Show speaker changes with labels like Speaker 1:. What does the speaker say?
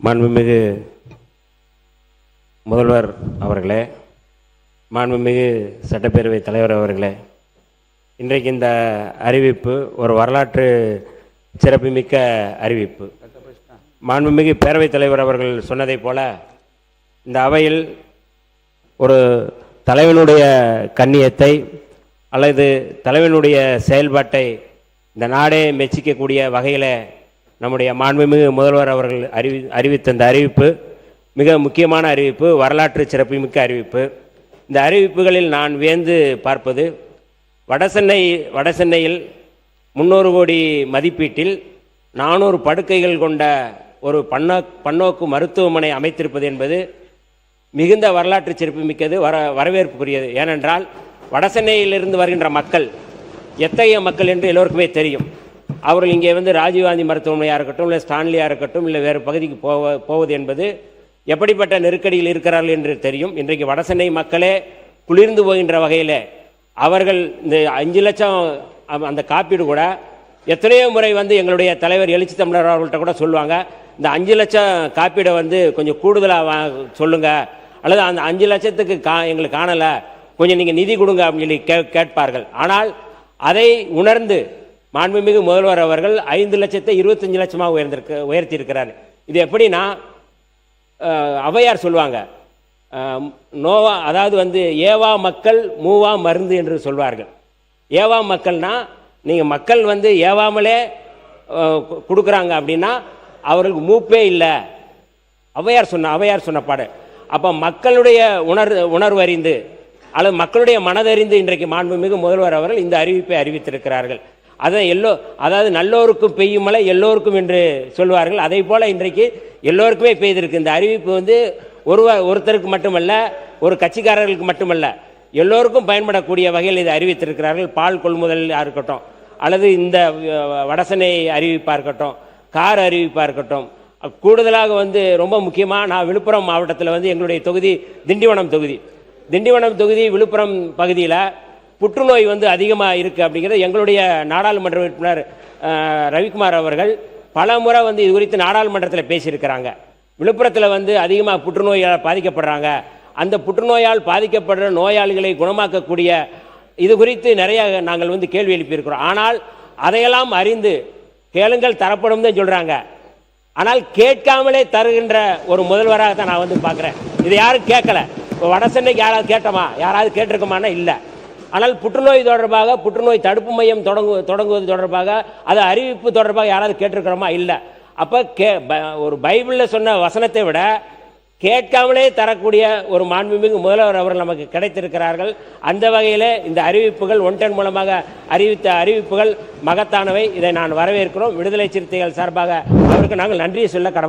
Speaker 1: மாண்புமிகு முதல்வர் அவர்களே, மாண்புமிகு சட்டப்பேரவை தலைவர் அவர்களே, இன்றைக்கு இந்த அறிவிப்பு ஒரு வரலாற்று சிறப்புமிக்க அறிவிப்பு. மாண்புமிகு பேரவைத் தலைவர் அவர்கள் சொன்னதைப் போல இந்த அவையில் ஒரு தலைவனுடைய கண்ணியத்தை அல்லது தலைவனுடைய செயல்பாட்டை இந்த நாடே மெச்சிக்கக்கூடிய வகையில் நம்முடைய மாண்புமிகு முதல்வர் அவர்கள் அறிவித்த இந்த அறிவிப்பு மிக முக்கியமான அறிவிப்பு, வரலாற்று சிறப்புமிக்க அறிவிப்பு. இந்த அறிவிப்புகளில் நான் வியந்து பார்ப்பது, வடசென்னையில் 300 கோடி மதிப்பீட்டில் 400 படுக்கைகள் கொண்ட ஒரு பன்னோக்கு மருத்துவமனை அமைத்திருப்பது என்பது மிகுந்த வரலாற்று சிறப்புமிக்கது, வரவேற்புக்குரியது. ஏனென்றால் வடசென்னையிலிருந்து வருகின்ற மக்கள் எத்தகைய மக்கள் என்று எல்லோருக்குமே தெரியும். அவர்கள் இங்கே வந்து ராஜீவ்காந்தி மருத்துவமனையாக இருக்கட்டும், இல்லை ஸ்டான்லியாக இருக்கட்டும், இல்லை வேறு பகுதிக்கு போவது என்பது எப்படிப்பட்ட நெருக்கடியில் இருக்கிறார்கள் என்று தெரியும். இன்றைக்கு வடசென்னை மக்களே குளிர்ந்து போகின்ற வகையில் அவர்கள் இந்த 5 லட்சம் அந்த காப்பீடு கூட எத்தனையோ முறை வந்து எங்களுடைய தலைவர் எழுச்சி தமிழர் அவர்கள்ட்ட கூட சொல்லுவாங்க, இந்த 5 லட்சம் காப்பீடை வந்து கொஞ்சம் கூடுதலாக சொல்லுங்கள், அல்லது அந்த 5 லட்சத்துக்கு எங்களுக்கு காணலை, கொஞ்சம் நீங்கள் நிதி கொடுங்க அப்படின்னு சொல்லி கேட்பார்கள். ஆனால் அதை உணர்ந்து மாண்புமிகு முதல்வர் அவர்கள் 5 லட்சத்தை 25 லட்சமாக உயர்த்தி இருக்கிறார். இது எப்படின்னா, ஔவையார் சொல்லுவாங்க, நோவா, அதாவது வந்து ஏவா மக்கள் மூவா மருந்து என்று சொல்வார்கள். ஏவா மக்கள்னா நீங்கள் மக்கள் வந்து ஏவாமலே கொடுக்குறாங்க அப்படின்னா அவர்களுக்கு மூப்பே இல்லை. ஔவையார் சொன்ன பாடு. அப்போ மக்களுடைய உணர்வு அறிந்து அல்லது மக்களுடைய மனதறிந்து இன்றைக்கு மாண்புமிகு முதல்வர் அவர்கள் இந்த அறிவிப்பை அறிவித்திருக்கிறார்கள். அதாவது நல்லோருக்கும் பெய்யும் மழை எல்லோருக்கும் என்று சொல்வார்கள். அதை போல இன்றைக்கு எல்லோருக்குமே பெய்திருக்கு. இந்த அறிவிப்பு வந்து ஒருத்தருக்கு மட்டுமல்ல, ஒரு கட்சிக்காரர்களுக்கு மட்டுமல்ல, எல்லோருக்கும் பயன்படக்கூடிய வகையில் இதை அறிவித்திருக்கிறார்கள். பால் கொள்முதலாக இருக்கட்டும், அல்லது இந்த வடசென்னை அறிவிப்பாக இருக்கட்டும், கார் அறிவிப்பாக இருக்கட்டும், கூடுதலாக வந்து ரொம்ப முக்கியமாக நான் விழுப்புரம் மாவட்டத்தில் வந்து எங்களுடைய தொகுதி திண்டிவனம் தொகுதி விழுப்புரம் பகுதியில் புற்றுநோய் வந்து அதிகமாக இருக்குது அப்படிங்கிறது எங்களுடைய நாடாளுமன்ற உறுப்பினர் ரவிக்குமார் அவர்கள் பல முறை வந்து இது குறித்து நாடாளுமன்றத்தில் பேசியிருக்கிறாங்க. விழுப்புரத்தில் வந்து அதிகமாக புற்றுநோயால் பாதிக்கப்படுறாங்க, அந்த புற்றுநோயால் பாதிக்கப்படுற நோயாளிகளை குணமாக்கக்கூடிய இது குறித்து நிறைய நாங்கள் வந்து கேள்வி எழுப்பியிருக்கிறோம். ஆனால் அதையெல்லாம் அறிந்து கேளுங்கள் தரப்படும் தான் சொல்கிறாங்க. ஆனால் கேட்காமலே தருகின்ற ஒரு முதல்வராக தான் நான் வந்து பார்க்குறேன். இதை யாரும் கேட்கல. இப்போ வடசென்னைக்கு யாராவது கேட்டோமா? யாராவது கேட்டிருக்கோமானா இல்லை. ஆனால் புற்றுநோய் தொடர்பாக, புற்றுநோய் தடுப்பு மையம் தொடங்குவது தொடர்பாக, அது அறிவிப்பு தொடர்பாக யாராவது கேட்டிருக்கிறோமா? இல்லை. அப்போ ஒரு பைபிளில் சொன்ன வசனத்தை விட கேட்காமலே தரக்கூடிய ஒரு மாண்புமிகு முதல்வர் அவர்கள் நமக்கு கிடைத்திருக்கிறார்கள். அந்த வகையில் இந்த அறிவிப்புகள் ஒன்டன் மூலமாக அறிவித்த அறிவிப்புகள் மகத்தானவை. இதை நான் வரவேற்கிறோம். விடுதலை சிறுத்தைகள் சார்பாக அவருக்கு நாங்கள் நன்றியை சொல்ல கடமை.